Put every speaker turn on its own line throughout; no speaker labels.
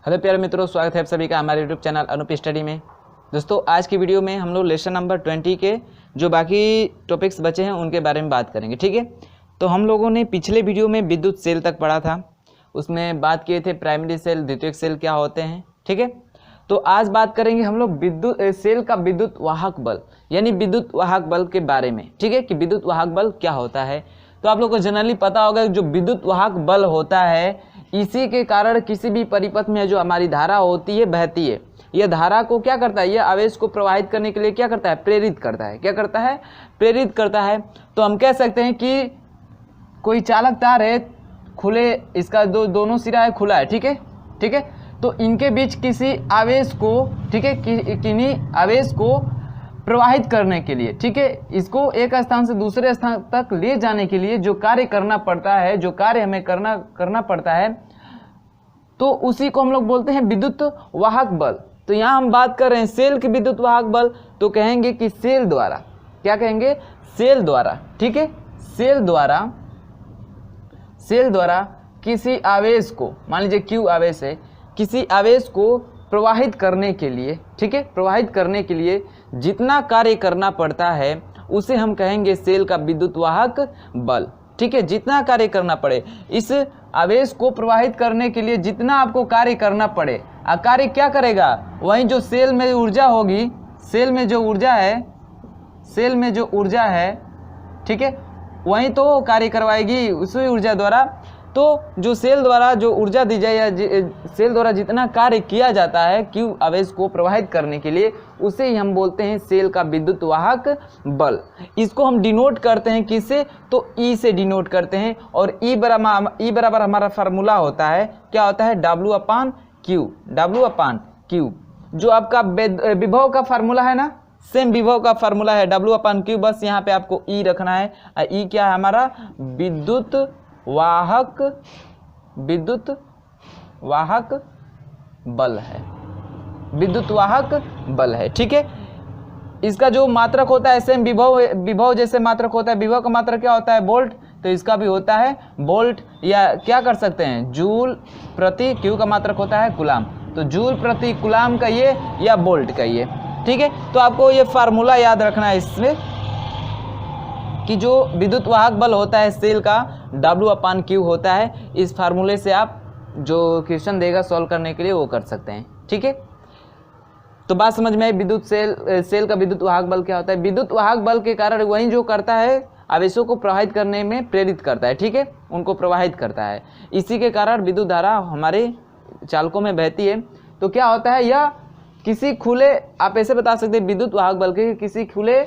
Hello प्यारे मित्रों, स्वागत है आप सभी का हमारे यूट्यूब चैनल अनूप स्टडी में। दोस्तों, आज की वीडियो में हम लोग लेसन नंबर 20 के जो बाकी टॉपिक्स बचे हैं उनके बारे में बात करेंगे। ठीक है, तो हम लोगों ने पिछले वीडियो में विद्युत सेल तक पढ़ा था, उसमें बात किए थे प्राइमरी सेल, द्वितीयक सेल क्या होते हैं। ठीक है, तो आज बात करेंगे हम लोग विद्युत सेल का विद्युत वाहक बल यानी विद्युत वाहक बल के बारे में। ठीक है, कि विद्युत वाहक बल क्या होता है। तो आप लोग को जनरली पता होगा जो विद्युत वाहक बल होता है, इसी के कारण किसी भी परिपथ में जो हमारी धारा होती है बहती है, यह धारा को क्या करता है, यह आवेश को प्रवाहित करने के लिए क्या करता है, प्रेरित करता है। क्या करता है, प्रेरित करता है। तो हम कह सकते हैं कि कोई चालक तार है, खुले, इसका दोनों सिरा है खुला है। ठीक है, ठीक है, तो इनके बीच किसी आवेश को, ठीक है, किन्हीं आवेश को प्रवाहित करने के लिए, ठीक है, इसको एक स्थान से दूसरे स्थान तक ले जाने के लिए जो कार्य करना पड़ता है, जो कार्य हमें करना पड़ता है, तो उसी को हम लोग बोलते हैं विद्युत वाहक बल। तो यहाँ हम बात कर रहे हैं सेल के विद्युत वाहक बल, तो कहेंगे कि सेल द्वारा, क्या कहेंगे, सेल द्वारा। ठीक है, सेल द्वारा किसी आवेश को, मान लीजिए Q आवेश है, किसी आवेश को प्रवाहित करने के लिए, ठीक है, प्रवाहित करने के लिए जितना कार्य करना पड़ता है उसे हम कहेंगे सेल का विद्युत वाहक बल। ठीक है, जितना कार्य करना पड़े, इस आवेश को प्रवाहित करने के लिए जितना आपको कार्य करना पड़े, कार्य क्या करेगा, वहीं जो सेल में ऊर्जा होगी, सेल में जो ऊर्जा है, ठीक है, वहीं तो कार्य करवाएगी उसी ऊर्जा द्वारा। तो जो सेल द्वारा जो ऊर्जा दी जाए या सेल द्वारा जितना कार्य किया जाता है Q आवेश को प्रवाहित करने के लिए, उसे ही हम बोलते हैं सेल का विद्युत वाहक बल। इसको हम डिनोट करते हैं किससे, तो E से डिनोट करते हैं। और E बराबर हमारा फार्मूला होता है, क्या होता है, W/Q। जो आपका विभव का फार्मूला है ना, सेम विभव का फार्मूला है W/Q, बस यहाँ पे आपको E रखना है। E क्या है हमारा, विद्युत वाहक बल है, विद्युत वाहक बल है। ठीक है, इसका जो मात्रक होता है सेम विभव जैसे मात्रक होता है, विभव का मात्रक क्या होता है, वोल्ट, तो इसका भी होता है वोल्ट, या क्या कर सकते हैं, जूल प्रति, Q का मात्रक होता है कूलाम, तो जूल प्रति कूलाम का ये या वोल्ट का ये। ठीक है, तो आपको ये फार्मूला याद रखना है इसमें कि जो विद्युत वाहक बल होता है सेल का W/Q होता है। इस फार्मूले से आप जो क्वेश्चन देगा सॉल्व करने के लिए वो कर सकते हैं। ठीक है, तो बात समझ में आई। विद्युत सेल का विद्युत वाहक बल क्या होता है। विद्युत वाहक बल के कारण वही जो करता है, आवेशों को प्रवाहित करने में प्रेरित करता है। ठीक है, उनको प्रवाहित करता है, इसी के कारण विद्युत धारा हमारे चालकों में बहती है। तो क्या होता है, या किसी खुले, आप ऐसे बता सकते हैं विद्युत वाहक बल के किसी खुले,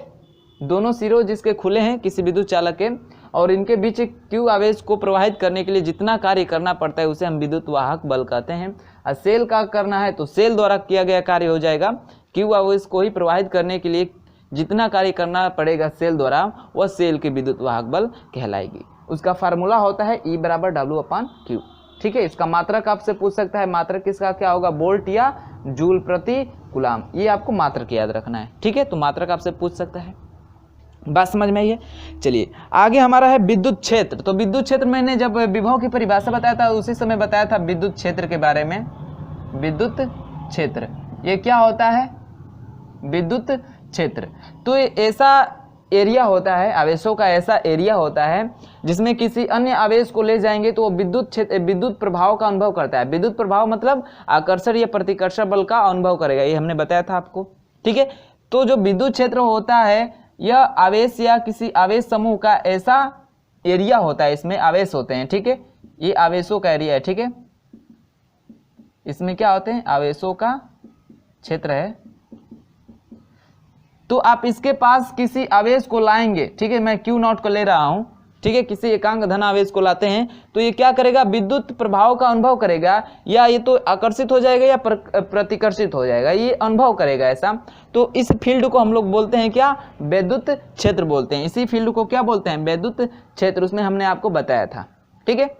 दोनों सिरों जिसके खुले हैं किसी विद्युत चालक के, और इनके बीच Q आवेश को प्रवाहित करने के लिए जितना कार्य करना पड़ता है उसे हम विद्युत वाहक बल कहते हैं। और सेल का करना है तो सेल द्वारा किया गया कार्य हो जाएगा। Q आवेश को ही प्रवाहित करने के लिए जितना कार्य करना पड़ेगा सेल द्वारा, वह सेल की विद्युत वाहक बल कहलाएगी। उसका फार्मूला होता है E बराबर W/Q। ठीक है, इसका मात्रक आपसे पूछ सकता है, मात्रक किसका क्या होगा, वोल्ट या जूल प्रति कूलाम, ये आपको मात्रक याद रखना है। ठीक है, तो मात्रक आपसे पूछ सकता है। बात समझ में आई है। चलिए आगे हमारा है विद्युत क्षेत्र। तो विद्युत क्षेत्र मैंने जब विभव की परिभाषा बताया था उसी समय बताया था विद्युत क्षेत्र के बारे में। विद्युत क्षेत्र ये क्या होता है, विद्युत क्षेत्र तो ये ऐसा एरिया होता है, आवेशों का ऐसा एरिया होता है जिसमें किसी अन्य आवेश को ले जाएंगे तो वो विद्युत प्रभाव का अनुभव करता है। विद्युत प्रभाव मतलब आकर्षण या प्रतिकर्षण बल का अनुभव करेगा, ये हमने बताया था आपको। ठीक है, तो जो विद्युत क्षेत्र होता है यह आवेश या किसी आवेश समूह का ऐसा एरिया होता है, इसमें आवेश होते हैं। ठीक है, ये आवेशों का एरिया है। ठीक है, इसमें क्या होते हैं, आवेशों का क्षेत्र है। तो आप इसके पास किसी आवेश को लाएंगे, ठीक है, मैं Q0 को ले रहा हूं, ठीक है, किसी एकांक धन आवेश को लाते हैं तो ये क्या करेगा, विद्युत प्रभाव का अनुभव करेगा, या ये तो आकर्षित हो जाएगा या प्रतिकर्षित हो जाएगा, ये अनुभव करेगा ऐसा। तो इस फील्ड को हम लोग बोलते हैं क्या, विद्युत क्षेत्र बोलते हैं। इसी फील्ड को क्या बोलते हैं, विद्युत क्षेत्र, उसमें हमने आपको बताया था। ठीक है,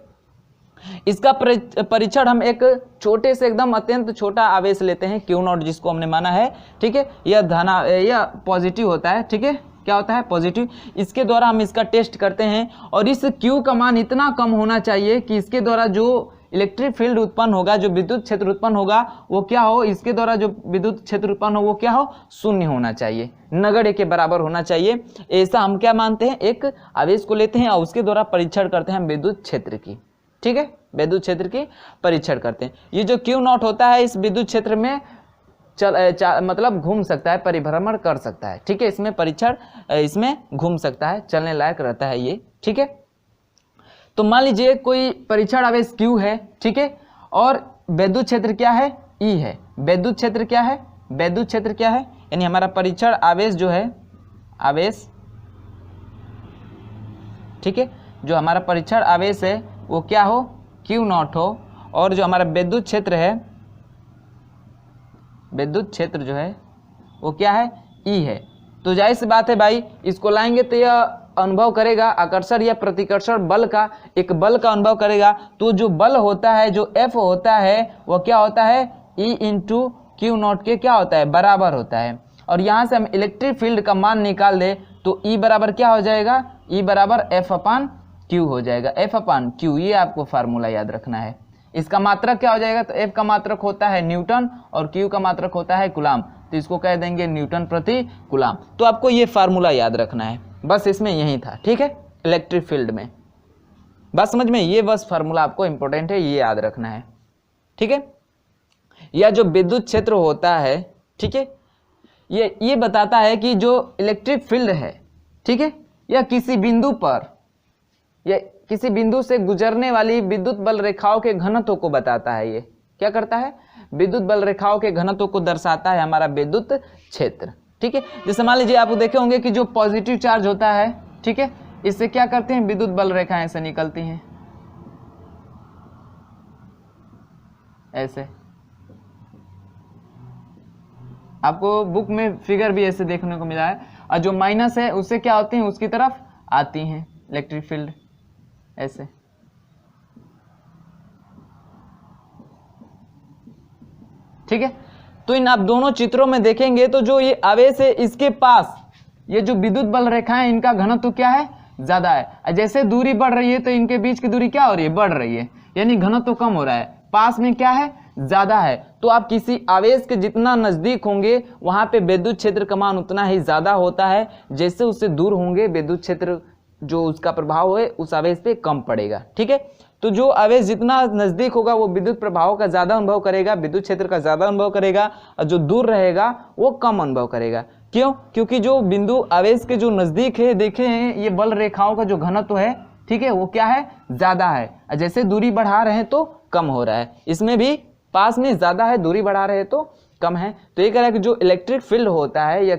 इसका परीक्षण हम एक छोटे से एकदम अत्यंत छोटा आवेश लेते हैं Q0 जिसको हमने माना है। ठीक है, यह पॉजिटिव होता है। ठीक है, क्या होता है, पॉजिटिव। इसके द्वारा हम इसका टेस्ट करते हैं और इस Q का मान इतना कम होना चाहिए कि इसके द्वारा जो इलेक्ट्रिक फील्ड उत्पन्न होगा, जो विद्युत क्षेत्र उत्पन्न होगा वो क्या हो, इसके द्वारा जो विद्युत क्षेत्र उत्पन्न हो वो क्या हो, शून्य होना चाहिए, नगण्य के बराबर होना चाहिए। ऐसा हम क्या मानते हैं, एक आवेश को लेते हैं और उसके द्वारा परीक्षण करते हैं विद्युत क्षेत्र की। ठीक है, विद्युत क्षेत्र की परीक्षण करते हैं। ये जो क्यू नॉट होता है इस विद्युत क्षेत्र में मतलब घूम सकता है, परिभ्रमण कर सकता है। ठीक है, इसमें परीक्षण इसमें घूम सकता है, चलने लायक रहता है ये। ठीक है, तो मान लीजिए कोई परीक्षण आवेश Q है, ठीक है, और विद्युत क्षेत्र क्या है, E है। विद्युत क्षेत्र क्या है, विद्युत क्षेत्र क्या है, यानी हमारा परीक्षण आवेश जो है, आवेश, ठीक है, जो हमारा परीक्षण आवेश है वो क्या हो, Q नॉट हो, और जो हमारा विद्युत क्षेत्र है, विद्युत क्षेत्र जो है वो क्या है, E है। तो जाहिर सी बात है भाई, इसको लाएंगे तो यह अनुभव करेगा आकर्षण या प्रतिकर्षण बल का, एक बल का अनुभव करेगा। तो जो बल होता है, जो F होता है वो क्या होता है, E इंटू क्यू नॉट के क्या होता है, बराबर होता है। और यहाँ से हम इलेक्ट्रिक फील्ड का मान निकाल दे तो E बराबर क्या हो जाएगा, E बराबर F अपान Q हो जाएगा, F अपान Q, ये आपको फार्मूला याद रखना है। इसका मात्रक क्या हो जाएगा, तो F का मात्रक होता है न्यूटन और Q का मात्रक होता है कूलाम, तो इसको कह देंगे न्यूटन प्रति कूलाम। तो आपको ये फार्मूला याद रखना है, बस इसमें यही था। ठीक है, इलेक्ट्रिक फील्ड में बस समझ में, ये बस फार्मूला आपको इंपॉर्टेंट है, ये याद रखना है। ठीक है, यह जो विद्युत क्षेत्र होता है, ठीक है, ये बताता है कि जो इलेक्ट्रिक फील्ड है, ठीक है, यह किसी बिंदु पर, यह किसी बिंदु से गुजरने वाली विद्युत बल रेखाओं के घनत्व को बताता है। ये क्या करता है, विद्युत बल रेखाओं के घनत्व को दर्शाता है हमारा विद्युत क्षेत्र। ठीक है, जैसे मान लीजिए आप देखे होंगे कि जो पॉजिटिव चार्ज होता है, ठीक है, इससे क्या करते हैं, विद्युत बल रेखाएं ऐसे निकलती हैं, ऐसे। आपको बुक में फिगर भी ऐसे देखने को मिला है। और जो माइनस है उससे क्या होती हैं, उसकी तरफ आती हैं इलेक्ट्रिक फील्ड, ऐसे। ठीक है, तो इन आप दोनों चित्रों में देखेंगे तो जो ये आवेश है इसके पास ये जो विद्युत बल रेखाएं, इनका घनत्व क्या है, ज्यादा है। जैसे दूरी बढ़ रही है तो इनके बीच की दूरी क्या हो रही है, बढ़ रही है, यानी घनत्व कम हो रहा है, पास में क्या है, ज्यादा है। तो आप किसी आवेश के जितना नजदीक होंगे वहां पे विद्युत क्षेत्र का मान उतना ही ज्यादा होता है, जैसे उससे दूर होंगे विद्युत क्षेत्र जो उसका प्रभाव है उस आवेश पे कम पड़ेगा। ठीक है, तो जो आवेश जितना नजदीक होगा वो विद्युत प्रभाव का ज्यादा अनुभव करेगा, विद्युत क्षेत्र का ज्यादा अनुभव करेगा, और जो दूर रहेगा वो कम अनुभव करेगा। क्यों, क्योंकि जो बिंदु आवेश के जो नजदीक है, देखे हैं ये बल रेखाओं का जो घनत्व है, ठीक है, वो क्या है, ज्यादा है, जैसे दूरी बढ़ा रहे हैं तो कम हो रहा है, इसमें भी पास में ज्यादा है, दूरी बढ़ा रहे हैं तो कम है। तो ये कह रहा है कि जो इलेक्ट्रिक फील्ड होता है या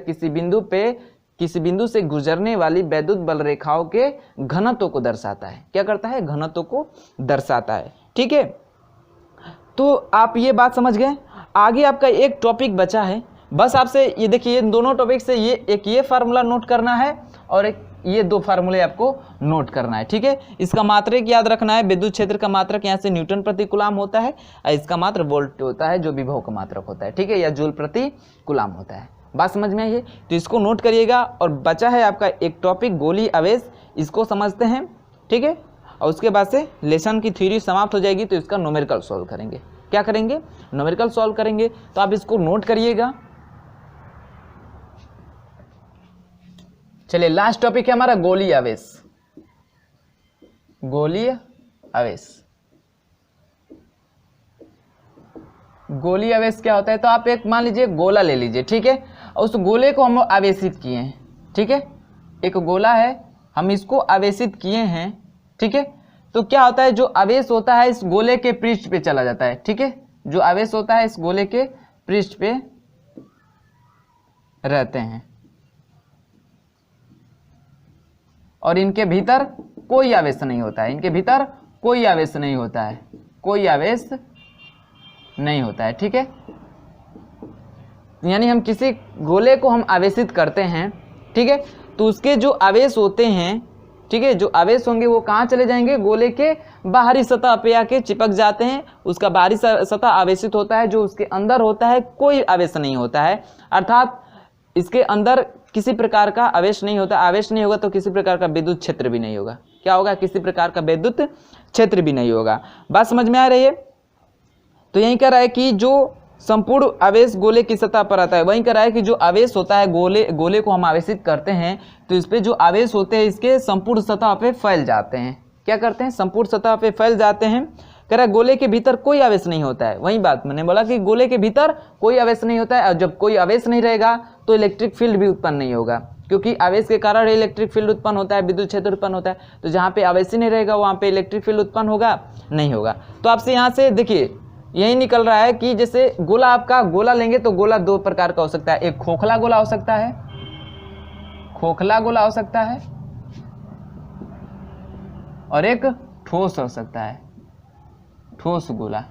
किसी बिंदु से गुजरने वाली विद्युत बल रेखाओं के घनत्व को दर्शाता है। क्या करता है, घनत्व को दर्शाता है। ठीक है, तो आप ये बात समझ गए। आगे आपका एक टॉपिक बचा है, बस आपसे ये देखिए, इन दोनों टॉपिक से ये फार्मूला नोट करना है और एक ये दो फार्मूले आपको नोट करना है। ठीक है, इसका मात्रक याद रखना है, विद्युत क्षेत्र का मात्रक यहाँ से न्यूटन प्रति कूलाम होता है, और इसका मात्र वोल्ट होता है जो विभव का मात्रक होता है। ठीक है, या जूल प्रति कूलाम होता है। बात समझ में आई है, तो इसको नोट करिएगा। और बचा है आपका एक टॉपिक गोली आवेश, इसको समझते हैं। ठीक है, और उसके बाद से लेसन की थ्योरी समाप्त हो जाएगी, तो इसका न्यूमेरिकल सॉल्व करेंगे। क्या करेंगे, न्यूमेरिकल सॉल्व करेंगे। तो आप इसको नोट करिएगा। चलिए, लास्ट टॉपिक है हमारा गोलीय आवेश। गोलीय आवेश, गोलीय आवेश क्या होता है, तो आप एक मान लीजिए गोला ले लीजिए। ठीक है, और उस गोले को हम आवेशित किए हैं। ठीक है, एक गोला है, हम इसको आवेशित किए हैं। ठीक है, तो क्या होता है, जो आवेश होता है इस गोले के पृष्ठ पे चला जाता है। ठीक है, जो आवेश होता है इस गोले के पृष्ठ पे रहते हैं, और इनके भीतर कोई आवेश नहीं होता है, इनके भीतर कोई आवेश नहीं होता है, कोई आवेश नहीं होता है। ठीक है, यानी हम किसी गोले को हम आवेशित करते हैं, ठीक है, तो उसके जो आवेश होते हैं, ठीक है, जो आवेश होंगे वो कहाँ चले जाएंगे, गोले के बाहरी सतह पे आके चिपक जाते हैं। उसका बाहरी सतह आवेशित होता है, जो उसके अंदर होता है कोई आवेश नहीं होता है। अर्थात इसके अंदर किसी प्रकार का आवेश नहीं होता, आवेश नहीं होगा तो किसी प्रकार का विद्युत क्षेत्र भी नहीं होगा। क्या होगा? किसी प्रकार का विद्युत क्षेत्र भी नहीं होगा। बात समझ में आ रही है? तो यही कह रहा है कि जो संपूर्ण आवेश गोले की सतह पर आता है, वही कह रहा है कि जो आवेश होता है गोले को हम आवेशित करते हैं तो इस पे जो आवेश होते हैं इसके संपूर्ण सतह पे फैल जाते हैं। क्या करते हैं? संपूर्ण सतह पे फैल जाते हैं। कह रहा है गोले के भीतर कोई आवेश नहीं होता है। वही बात मैंने बोला कि गोले के भीतर कोई आवेश नहीं होता है, और जब कोई आवेश नहीं रहेगा तो इलेक्ट्रिक फील्ड भी उत्पन्न नहीं होगा, क्योंकि आवेश के कारण इलेक्ट्रिक फील्ड उत्पन्न होता है, विद्युत क्षेत्र उत्पन्न होता है। तो जहाँ पे आवेश ही नहीं रहेगा वहाँ पे इलेक्ट्रिक फील्ड उत्पन्न होगा नहीं होगा। तो आपसे यहाँ से देखिए यही निकल रहा है कि जैसे गोला, आपका गोला लेंगे तो गोला दो प्रकार का हो सकता है। एक खोखला गोला हो सकता है, खोखला गोला हो सकता है, और एक ठोस हो सकता है, ठोस गोला।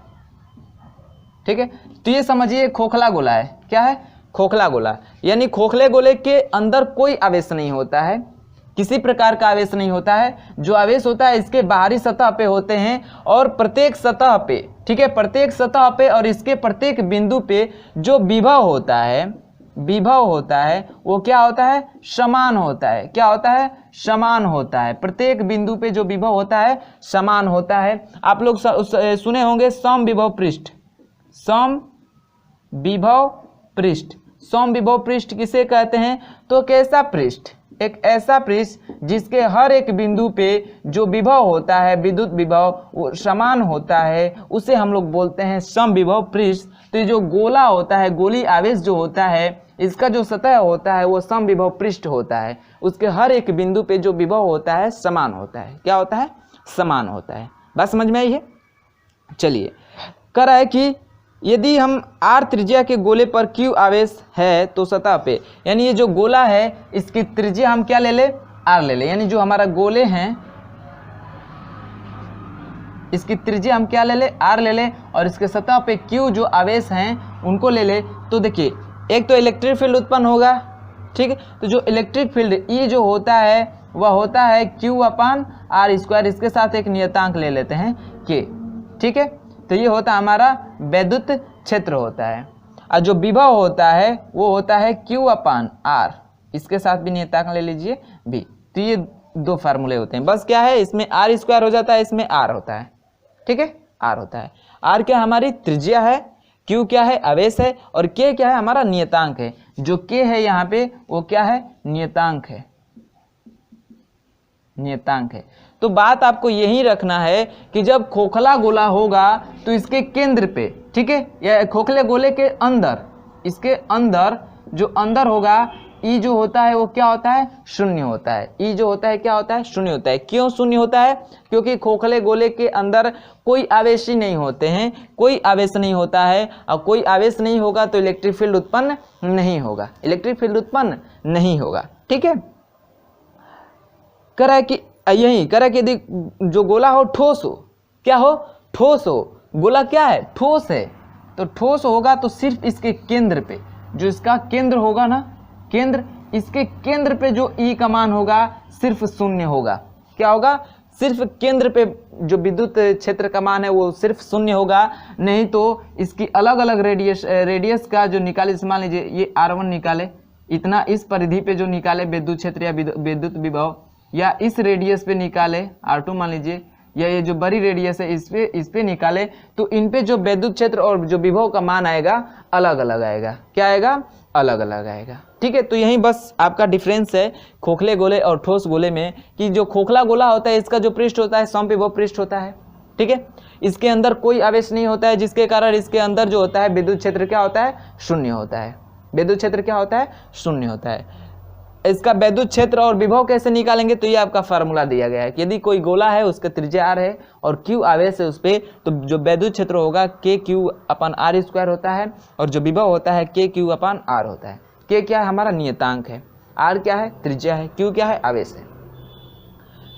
ठीक है, तो ये समझिए खोखला गोला है। क्या है? खोखला गोला, यानी खोखले गोले के अंदर कोई आवेश नहीं होता है, किसी प्रकार का आवेश नहीं होता है। जो आवेश होता है इसके बाहरी सतह पे होते हैं, और प्रत्येक सतह पे, ठीक है, प्रत्येक सतह पे और इसके प्रत्येक बिंदु पे जो विभव होता है, विभव होता है वो क्या होता है? समान होता है। क्या होता है? समान होता है। प्रत्येक बिंदु पे जो विभव होता है समान होता है। आप लोग सुने होंगे सम विभव पृष्ठ, सम विभव पृष्ठ। सम विभव पृष्ठ किसे कहते हैं? तो कैसा पृष्ठ? एक ऐसा पृष्ठ जिसके हर एक बिंदु पे जो विभव होता है, विद्युत विभव, वो समान होता है, उसे हम लोग बोलते हैं सम विभव पृष्ठ। तो ये जो गोला होता है, गोली आवेश जो होता है, इसका जो सतह होता है वो सम विभव पृष्ठ होता है। उसके हर एक बिंदु पे जो विभव होता है समान होता है। क्या होता है? समान होता है। बात समझ में आई है? चलिए, कह रहा है कि यदि हम r त्रिज्या के गोले पर q आवेश है तो सतह पे, यानी ये जो गोला है इसकी त्रिज्या हम क्या ले ले? r ले ले। यानी जो हमारा गोले हैं इसकी त्रिज्या हम क्या ले ले? r ले ले, और इसके सतह पे q जो आवेश हैं उनको ले ले। तो देखिए, एक तो इलेक्ट्रिक फील्ड उत्पन्न होगा, ठीक है। तो जो इलेक्ट्रिक फील्ड E जो होता है वह होता है Q/r²। इसके साथ एक नियतांक ले लेते हैं K, ठीक है। तो ये होता है हमारा वैद्युत क्षेत्र होता है, और जो विभव होता है वो होता है Q/r। इसके साथ भी नियतांक ले लीजिए V। तो ये दो फार्मूले होते हैं। बस क्या है, इसमें r² हो जाता है, इसमें r होता है, ठीक है, r होता है। r क्या हमारी त्रिज्या है, Q क्या है, आवेश है, और K क्या है, हमारा नियतांक है। जो K है यहाँ पे वो क्या है, नियतांक है, नियतांक है। तो बात आपको यही रखना है कि जब खोखला गोला होगा तो इसके केंद्र पे, ठीक है, या खोखले गोले के अंदर, इसके अंदर जो अंदर होगा E जो होता है वो क्या होता है, शून्य होता है। E जो होता है क्या होता है, शून्य होता है। क्यों शून्य होता है? क्योंकि खोखले गोले के अंदर कोई आवेश ही नहीं होते हैं, कोई आवेश नहीं होता है, और कोई आवेश नहीं होगा तो इलेक्ट्रिक फील्ड उत्पन्न नहीं होगा, इलेक्ट्रिक फील्ड उत्पन्न नहीं होगा, ठीक है। कह रहा है कि यही कह रहा है कि यदि जो गोला हो ठोस हो, क्या हो, ठोस हो, गोला क्या है, ठोस है, तो ठोस होगा तो सिर्फ इसके केंद्र पे, जो इसका केंद्र होगा ना, केंद्र, इसके केंद्र पे जो E का मान होगा सिर्फ शून्य होगा। क्या होगा, सिर्फ केंद्र पे जो विद्युत क्षेत्र का मान है वो सिर्फ शून्य होगा, नहीं तो इसकी अलग अलग रेडियस का जो निकाले, मान लीजिए ये R1 निकाले, इतना इस परिधि पे जो निकाले विद्युत क्षेत्र या विद्युत विभव, या इस रेडियस पे निकाले R2 मान लीजिए, या ये जो बड़ी रेडियस है इस पे निकाले, तो इन पे जो विद्युत क्षेत्र और जो विभव का मान आएगा अलग अलग आएगा। क्या आएगा, अलग अलग आएगा, ठीक है। तो यही बस आपका डिफरेंस है खोखले गोले और ठोस गोले में, कि जो खोखला गोला होता है इसका जो पृष्ठ होता है समविभव पृष्ठ होता है, ठीक है, इसके अंदर कोई आवेश नहीं होता है, जिसके कारण इसके अंदर जो होता है विद्युत क्षेत्र क्या होता है, शून्य होता है। विद्युत क्षेत्र क्या होता है, शून्य होता है। इसका विद्युत क्षेत्र और विभव कैसे निकालेंगे, तो ये आपका फार्मूला दिया गया है कि यदि कोई गोला है उसका त्रिज्या r है और q आवेश है उस पर, तो जो विद्युत क्षेत्र होगा KQ/r² होता है, और जो विभव होता है KQ/r होता है। K क्या है, हमारा नियतांक है, r क्या है, त्रिज्या है, q क्या है, आवेश है।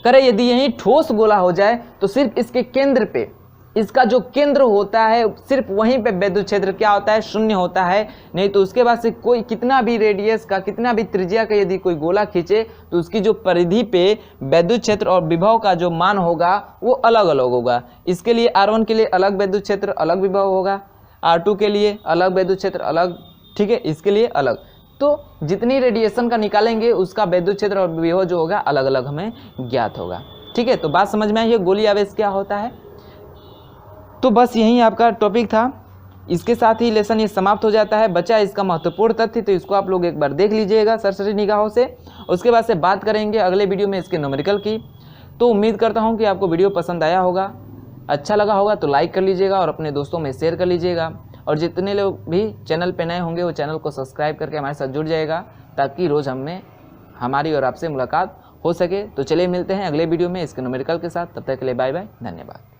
करे यदि यही ठोस गोला हो जाए तो सिर्फ इसके केंद्र पे, इसका जो केंद्र होता है सिर्फ वहीं पे विद्युत क्षेत्र क्या होता है, शून्य होता है, नहीं तो उसके बाद से कोई कितना भी रेडियस का, कितना भी त्रिज्या का यदि कोई गोला खींचे तो उसकी जो परिधि पे विद्युत क्षेत्र और विभव का जो मान होगा वो अलग अलग होगा। इसके लिए R1 के लिए अलग विद्युत क्षेत्र अलग विभव होगा, R2 के लिए अलग विद्युत क्षेत्र अलग, ठीक है, इसके लिए अलग। तो जितनी रेडिएशन का निकालेंगे उसका विद्युत क्षेत्र और विभव जो होगा अलग अलग हमें ज्ञात होगा। ठीक है, तो बात समझ में आई है गोली आवेश क्या होता है। तो बस यही आपका टॉपिक था, इसके साथ ही लेसन ये समाप्त हो जाता है। बचा इसका महत्वपूर्ण तथ्य, तो इसको आप लोग एक बार देख लीजिएगा सरसरी निगाहों से। उसके बाद से बात करेंगे अगले वीडियो में इसके न्यूमेरिकल की। तो उम्मीद करता हूँ कि आपको वीडियो पसंद आया होगा, अच्छा लगा होगा तो लाइक कर लीजिएगा और अपने दोस्तों में शेयर कर लीजिएगा। और जितने लोग भी चैनल पे नए होंगे वो चैनल को सब्सक्राइब करके हमारे साथ जुड़ जाएगा, ताकि रोज़ हमारी और आपसे मुलाकात हो सके। तो चलिए मिलते हैं अगले वीडियो में इसके न्यूमेरिकल के साथ, तब तक के लिए बाय बाय, धन्यवाद।